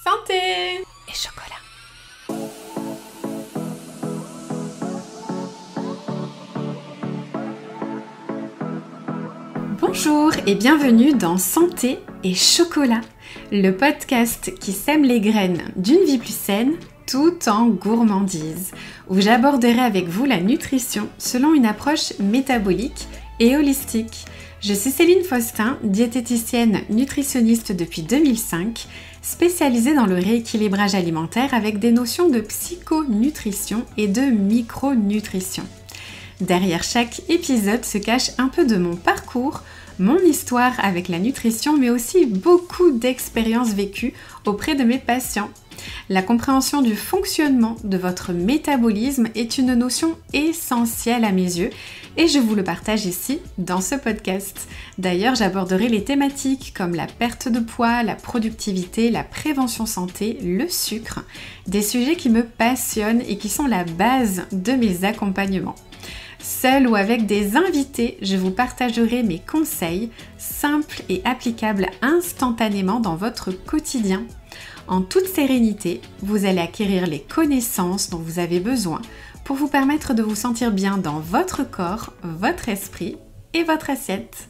Santé et chocolat. Bonjour et bienvenue dans Santé et chocolat, le podcast qui sème les graines d'une vie plus saine tout en gourmandise, où j'aborderai avec vous la nutrition selon une approche métabolique et holistique. Je suis Céline Faustin, diététicienne nutritionniste depuis 2005, spécialisée dans le rééquilibrage alimentaire avec des notions de psychonutrition et de micronutrition. Derrière chaque épisode se cache un peu de mon parcours, mon histoire avec la nutrition, mais aussi beaucoup d'expériences vécues auprès de mes patients. La compréhension du fonctionnement de votre métabolisme est une notion essentielle à mes yeux et je vous le partage ici dans ce podcast. D'ailleurs, j'aborderai les thématiques comme la perte de poids, la productivité, la prévention santé, le sucre, des sujets qui me passionnent et qui sont la base de mes accompagnements. Seule ou avec des invités, je vous partagerai mes conseils simples et applicables instantanément dans votre quotidien. En toute sérénité, vous allez acquérir les connaissances dont vous avez besoin pour vous permettre de vous sentir bien dans votre corps, votre esprit et votre assiette.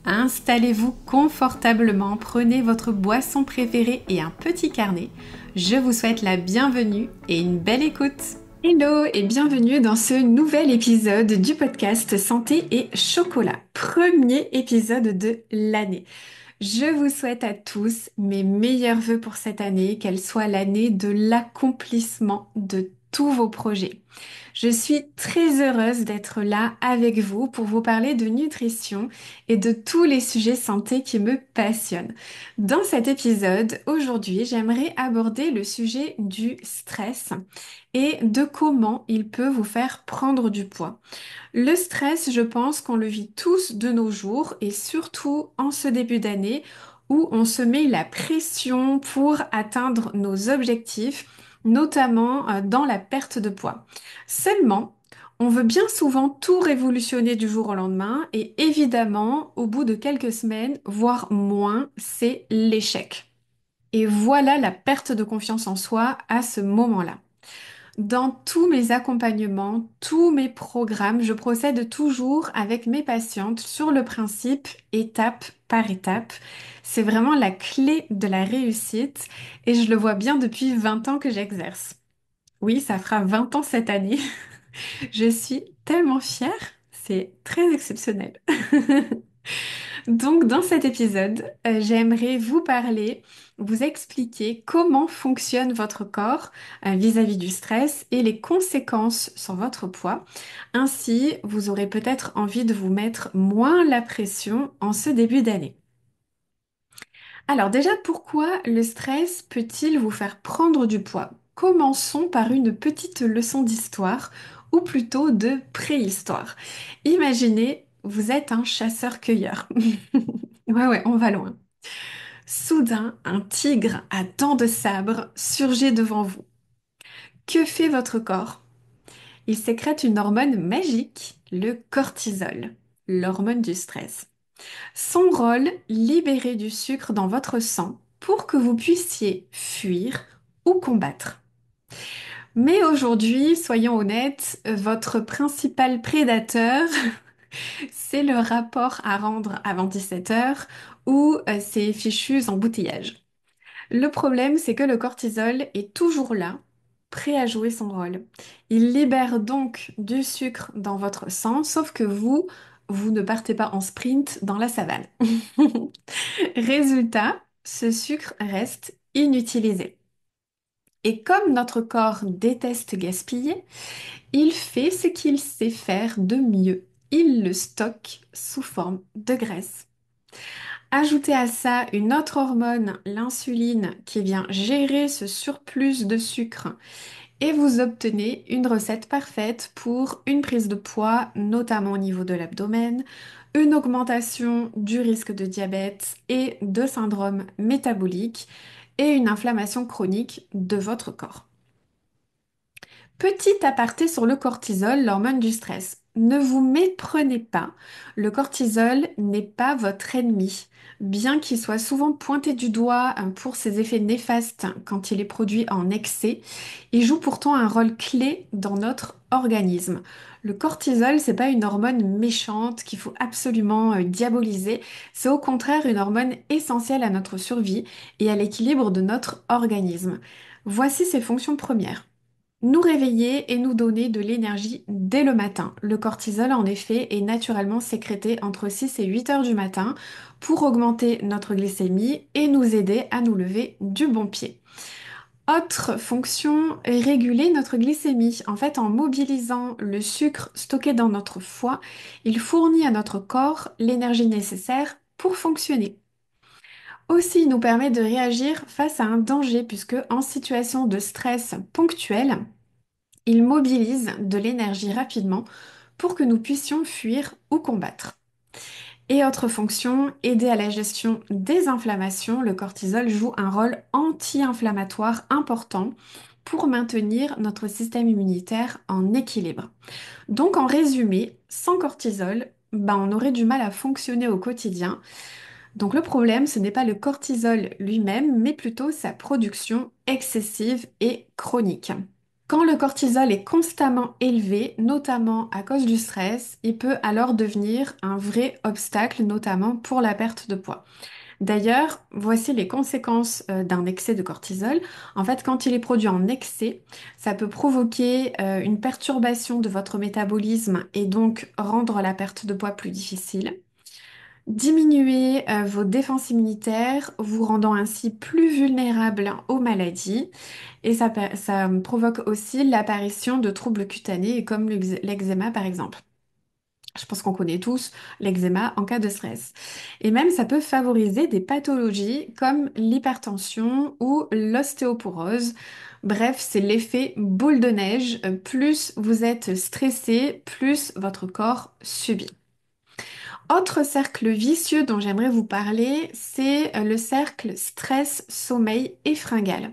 Installez-vous confortablement, prenez votre boisson préférée et un petit carnet. Je vous souhaite la bienvenue et une belle écoute. Hello et bienvenue dans ce nouvel épisode du podcast Santé et Chocolat, premier épisode de l'année. Je vous souhaite à tous mes meilleurs vœux pour cette année, qu'elle soit l'année de l'accomplissement de tous vos projets. Je suis très heureuse d'être là avec vous pour vous parler de nutrition et de tous les sujets santé qui me passionnent. Dans cet épisode, aujourd'hui, j'aimerais aborder le sujet du stress et de comment il peut vous faire prendre du poids. Le stress, je pense qu'on le vit tous de nos jours et surtout en ce début d'année où on se met la pression pour atteindre nos objectifs, notamment dans la perte de poids. Seulement, on veut bien souvent tout révolutionner du jour au lendemain et évidemment, au bout de quelques semaines, voire moins, c'est l'échec. Et voilà la perte de confiance en soi à ce moment-là. Dans tous mes accompagnements, tous mes programmes, je procède toujours avec mes patientes sur le principe étape par étape. C'est vraiment la clé de la réussite et je le vois bien depuis 20 ans que j'exerce. Oui, ça fera 20 ans cette année. Je suis tellement fière, c'est très exceptionnel. Donc, dans cet épisode, j'aimerais vous parler, vous expliquer comment fonctionne votre corps vis-à-vis du stress et les conséquences sur votre poids. Ainsi, vous aurez peut-être envie de vous mettre moins la pression en ce début d'année. Alors déjà, pourquoi le stress peut-il vous faire prendre du poids? Commençons par une petite leçon d'histoire, ou plutôt de préhistoire. Imaginez, vous êtes un chasseur-cueilleur. Ouais, on va loin. Soudain, un tigre à dents de sabre surgit devant vous. Que fait votre corps? Il sécrète une hormone magique, le cortisol, l'hormone du stress. Son rôle, libérer du sucre dans votre sang pour que vous puissiez fuir ou combattre. Mais aujourd'hui, soyons honnêtes, votre principal prédateur, c'est le rapport à rendre avant 17 heures ou ces fichus embouteillages. Le problème, c'est que le cortisol est toujours là, prêt à jouer son rôle. Il libère donc du sucre dans votre sang, sauf que vous ne partez pas en sprint dans la savane. Résultat, ce sucre reste inutilisé. Et comme notre corps déteste gaspiller, il fait ce qu'il sait faire de mieux. Il le stocke sous forme de graisse. Ajoutez à ça une autre hormone, l'insuline, qui vient gérer ce surplus de sucre et vous obtenez une recette parfaite pour une prise de poids, notamment au niveau de l'abdomen, une augmentation du risque de diabète et de syndrome métabolique et une inflammation chronique de votre corps. Petit aparté sur le cortisol, l'hormone du stress. Ne vous méprenez pas, le cortisol n'est pas votre ennemi. Bien qu'il soit souvent pointé du doigt pour ses effets néfastes quand il est produit en excès, il joue pourtant un rôle clé dans notre organisme. Le cortisol, c'est pas une hormone méchante qu'il faut absolument diaboliser, c'est au contraire une hormone essentielle à notre survie et à l'équilibre de notre organisme. Voici ses fonctions premières. Nous réveiller et nous donner de l'énergie dès le matin. Le cortisol, en effet, est naturellement sécrété entre 6 et 8 heures du matin pour augmenter notre glycémie et nous aider à nous lever du bon pied. Autre fonction, réguler notre glycémie. En fait, en mobilisant le sucre stocké dans notre foie, il fournit à notre corps l'énergie nécessaire pour fonctionner. Aussi, il nous permet de réagir face à un danger puisque en situation de stress ponctuel, il mobilise de l'énergie rapidement pour que nous puissions fuir ou combattre. Et autre fonction, aider à la gestion des inflammations, le cortisol joue un rôle anti-inflammatoire important pour maintenir notre système immunitaire en équilibre. Donc en résumé, sans cortisol, on aurait du mal à fonctionner au quotidien. Donc le problème, ce n'est pas le cortisol lui-même, mais plutôt sa production excessive et chronique. Quand le cortisol est constamment élevé, notamment à cause du stress, il peut alors devenir un vrai obstacle, notamment pour la perte de poids. D'ailleurs, voici les conséquences d'un excès de cortisol. En fait, quand il est produit en excès, ça peut provoquer une perturbation de votre métabolisme et donc rendre la perte de poids plus difficile. Diminuer vos défenses immunitaires, vous rendant ainsi plus vulnérable aux maladies. Et ça provoque aussi l'apparition de troubles cutanés comme l'eczéma par exemple. Je pense qu'on connaît tous l'eczéma en cas de stress. Et même ça peut favoriser des pathologies comme l'hypertension ou l'ostéoporose. Bref, c'est l'effet boule de neige. Plus vous êtes stressé, plus votre corps subit. Autre cercle vicieux dont j'aimerais vous parler, c'est le cercle stress-sommeil et fringale.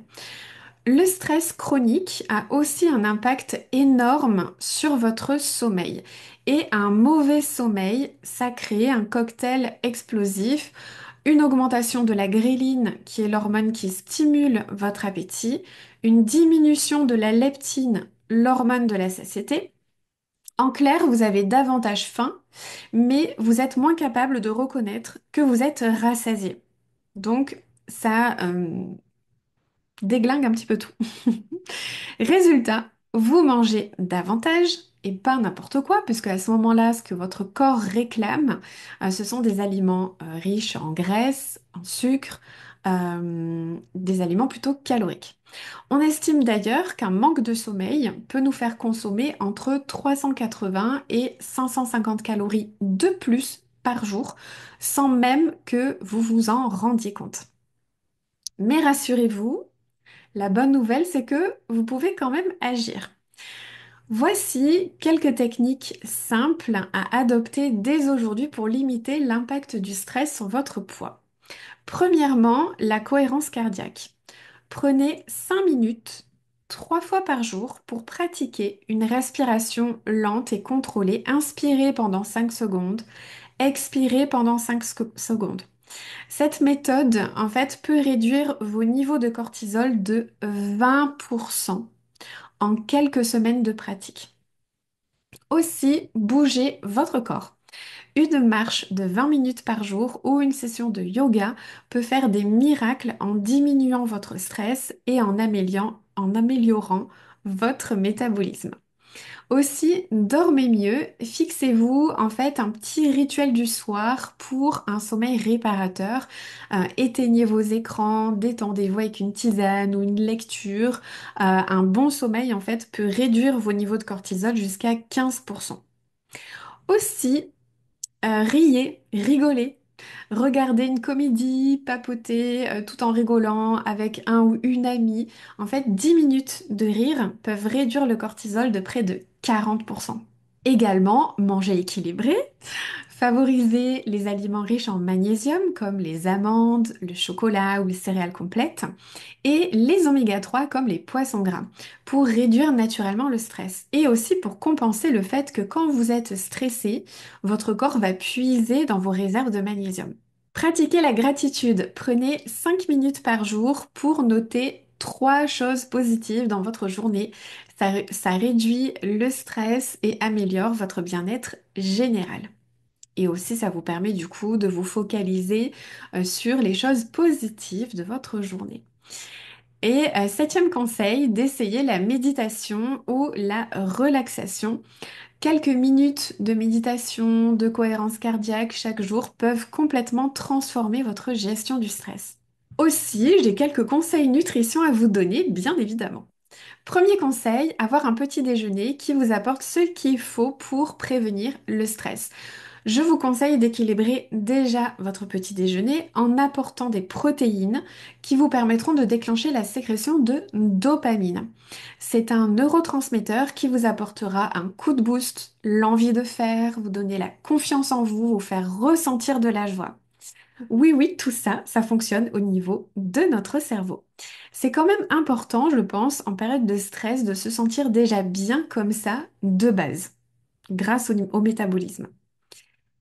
Le stress chronique a aussi un impact énorme sur votre sommeil. Et un mauvais sommeil, ça crée un cocktail explosif, une augmentation de la ghréline, qui est l'hormone qui stimule votre appétit, une diminution de la leptine, l'hormone de la satiété. En clair, vous avez davantage faim, mais vous êtes moins capable de reconnaître que vous êtes rassasié. Donc, ça déglingue un petit peu tout. Résultat, vous mangez davantage et pas n'importe quoi, puisque à ce moment-là, ce que votre corps réclame, ce sont des aliments riches en graisse, en sucre, des aliments plutôt caloriques. On estime d'ailleurs qu'un manque de sommeil peut nous faire consommer entre 380 et 550 calories de plus par jour, sans même que vous vous en rendiez compte. Mais rassurez-vous, la bonne nouvelle, c'est que vous pouvez quand même agir. Voici quelques techniques simples à adopter dès aujourd'hui pour limiter l'impact du stress sur votre poids. Premièrement, la cohérence cardiaque. Prenez 5 minutes 3 fois par jour pour pratiquer une respiration lente et contrôlée. Inspirez pendant 5 secondes, expirez pendant 5 secondes. Cette méthode, en fait, peut réduire vos niveaux de cortisol de 20% en quelques semaines de pratique. Aussi, bougez votre corps. Une marche de 20 minutes par jour ou une session de yoga peut faire des miracles en diminuant votre stress et en améliorant votre métabolisme. Aussi, dormez mieux, fixez-vous en fait un petit rituel du soir pour un sommeil réparateur. Éteignez vos écrans, détendez-vous avec une tisane ou une lecture. Un bon sommeil en fait peut réduire vos niveaux de cortisol jusqu'à 15%. Aussi, riez, rigolez. Regardez une comédie, papotez tout en rigolant avec un ou une amie. En fait, 10 minutes de rire peuvent réduire le cortisol de près de 40%. Également, manger équilibré. Favorisez les aliments riches en magnésium comme les amandes, le chocolat ou les céréales complètes et les oméga 3 comme les poissons gras pour réduire naturellement le stress et aussi pour compenser le fait que quand vous êtes stressé, votre corps va puiser dans vos réserves de magnésium. Pratiquez la gratitude. Prenez 5 minutes par jour pour noter 3 choses positives dans votre journée. Ça réduit le stress et améliore votre bien-être général. Et aussi, ça vous permet du coup de vous focaliser sur les choses positives de votre journée. Et septième conseil, d'essayer la méditation ou la relaxation. Quelques minutes de méditation, de cohérence cardiaque chaque jour peuvent complètement transformer votre gestion du stress. Aussi, j'ai quelques conseils nutrition à vous donner, bien évidemment. Premier conseil, avoir un petit déjeuner qui vous apporte ce qu'il faut pour prévenir le stress. Je vous conseille d'équilibrer déjà votre petit déjeuner en apportant des protéines qui vous permettront de déclencher la sécrétion de dopamine. C'est un neurotransmetteur qui vous apportera un coup de boost, l'envie de faire, vous donner la confiance en vous, vous faire ressentir de la joie. Oui, oui, tout ça, ça fonctionne au niveau de notre cerveau. C'est quand même important, je pense, en période de stress, de se sentir déjà bien comme ça, de base, grâce au métabolisme.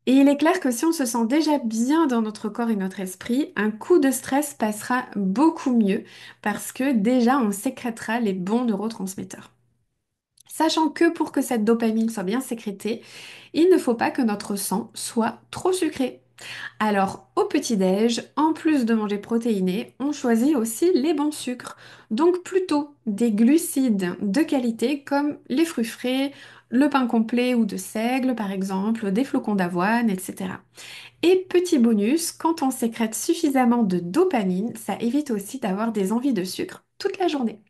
Et il est clair que si on se sent déjà bien dans notre corps et notre esprit, un coup de stress passera beaucoup mieux parce que déjà on sécrétera les bons neurotransmetteurs. Sachant que pour que cette dopamine soit bien sécrétée, il ne faut pas que notre sang soit trop sucré. Alors, au petit-déj, en plus de manger protéiné, on choisit aussi les bons sucres. Donc plutôt des glucides de qualité comme les fruits frais, le pain complet ou de seigle par exemple, des flocons d'avoine, etc. Et petit bonus, quand on sécrète suffisamment de dopamine, ça évite aussi d'avoir des envies de sucre toute la journée.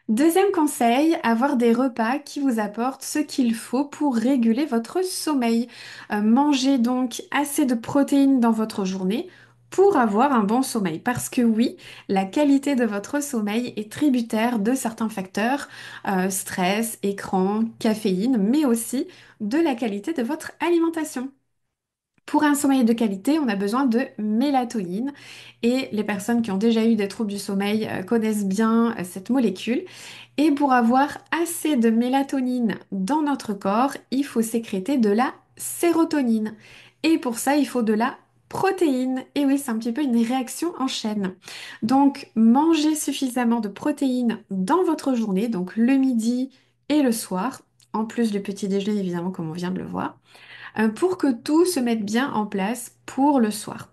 Deuxième conseil, avoir des repas qui vous apportent ce qu'il faut pour réguler votre sommeil. Mangez donc assez de protéines dans votre journée pour avoir un bon sommeil. Parce que oui, la qualité de votre sommeil est tributaire de certains facteurs, stress, écran, caféine, mais aussi de la qualité de votre alimentation. Pour un sommeil de qualité, on a besoin de mélatonine et les personnes qui ont déjà eu des troubles du sommeil connaissent bien cette molécule. Et pour avoir assez de mélatonine dans notre corps, il faut sécréter de la sérotonine. Et pour ça, il faut de la protéine. Et oui, c'est un petit peu une réaction en chaîne. Donc, mangez suffisamment de protéines dans votre journée, donc le midi et le soir, en plus du petit déjeuner, évidemment, comme on vient de le voir, pour que tout se mette bien en place pour le soir.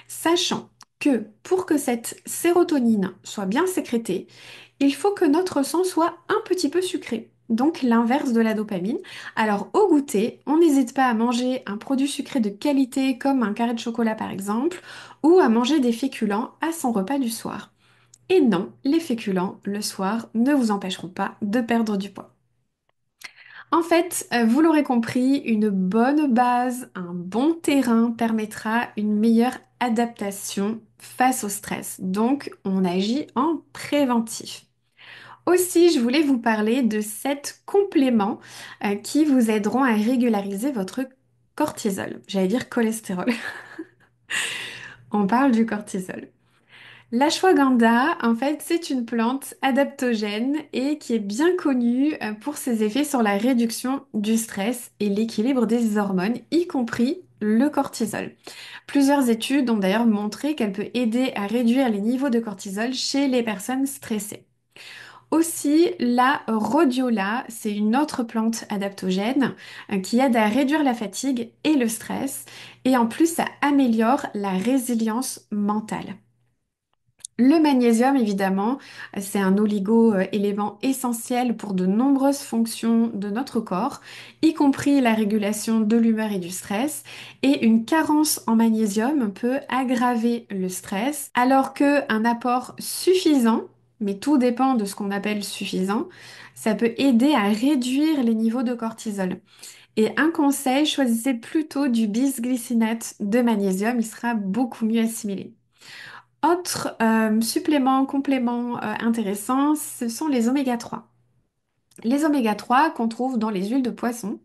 Sachant que pour que cette sérotonine soit bien sécrétée, il faut que notre sang soit un petit peu sucré. Donc l'inverse de la dopamine. Alors au goûter, on n'hésite pas à manger un produit sucré de qualité comme un carré de chocolat par exemple, ou à manger des féculents à son repas du soir. Et non, les féculents le soir ne vous empêcheront pas de perdre du poids. En fait, vous l'aurez compris, une bonne base, un bon terrain permettra une meilleure adaptation face au stress. Donc, on agit en préventif. Aussi, je voulais vous parler de 7 compléments qui vous aideront à régulariser votre cortisol. J'allais dire cholestérol. On parle du cortisol. L'ashwagandha, en fait, c'est une plante adaptogène et qui est bien connue pour ses effets sur la réduction du stress et l'équilibre des hormones, y compris le cortisol. Plusieurs études ont d'ailleurs montré qu'elle peut aider à réduire les niveaux de cortisol chez les personnes stressées. Aussi, la rhodiola, c'est une autre plante adaptogène qui aide à réduire la fatigue et le stress et en plus, ça améliore la résilience mentale. Le magnésium, évidemment, c'est un oligo-élément essentiel pour de nombreuses fonctions de notre corps, y compris la régulation de l'humeur et du stress. Et une carence en magnésium peut aggraver le stress, alors qu'un apport suffisant, mais tout dépend de ce qu'on appelle suffisant, ça peut aider à réduire les niveaux de cortisol. Et un conseil, choisissez plutôt du bisglycinate de magnésium, il sera beaucoup mieux assimilé. Autre supplément, complément intéressant, ce sont les oméga 3. Les oméga 3 qu'on trouve dans les huiles de poisson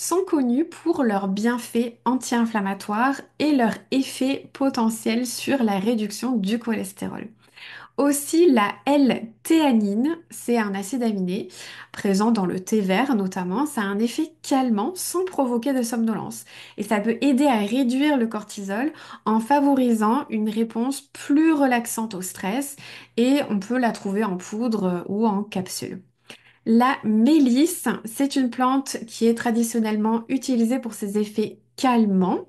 sont connus pour leurs bienfaits anti-inflammatoires et leur effet potentiel sur la réduction du cholestérol. Aussi, la L-théanine, c'est un acide aminé présent dans le thé vert notamment. Ça a un effet calmant sans provoquer de somnolence. Et ça peut aider à réduire le cortisol en favorisant une réponse plus relaxante au stress. Et on peut la trouver en poudre ou en capsule. La mélisse, c'est une plante qui est traditionnellement utilisée pour ses effets calmants.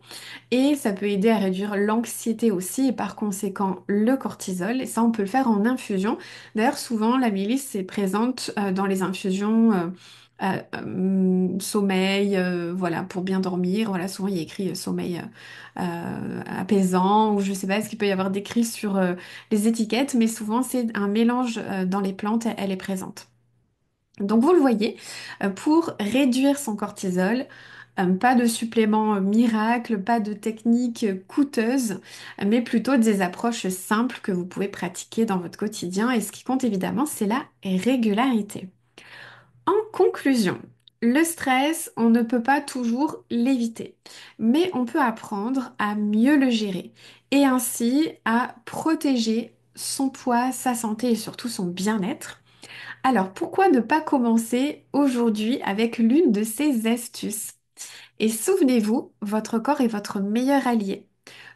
Et ça peut aider à réduire l'anxiété aussi et par conséquent le cortisol. Et ça, on peut le faire en infusion. D'ailleurs, souvent, la mélisse est présente dans les infusions sommeil, voilà, pour bien dormir. Voilà, souvent il y a écrit sommeil apaisant ou je sais pas, est-ce qu'il peut y avoir d'écrit sur les étiquettes, mais souvent c'est un mélange dans les plantes, elle est présente. Donc vous le voyez, pour réduire son cortisol, pas de supplément miracle, pas de technique coûteuse, mais plutôt des approches simples que vous pouvez pratiquer dans votre quotidien. Et ce qui compte évidemment, c'est la régularité. En conclusion, le stress, on ne peut pas toujours l'éviter, mais on peut apprendre à mieux le gérer et ainsi à protéger son poids, sa santé et surtout son bien-être. Alors, pourquoi ne pas commencer aujourd'hui avec l'une de ces astuces? Et souvenez-vous, votre corps est votre meilleur allié.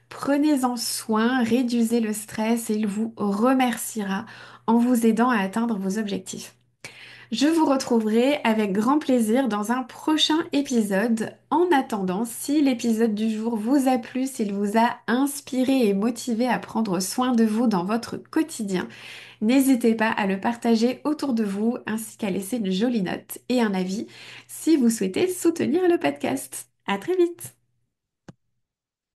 Prenez-en soin, réduisez le stress et il vous remerciera en vous aidant à atteindre vos objectifs. Je vous retrouverai avec grand plaisir dans un prochain épisode. En attendant, si l'épisode du jour vous a plu, s'il vous a inspiré et motivé à prendre soin de vous dans votre quotidien, n'hésitez pas à le partager autour de vous ainsi qu'à laisser une jolie note et un avis si vous souhaitez soutenir le podcast. À très vite!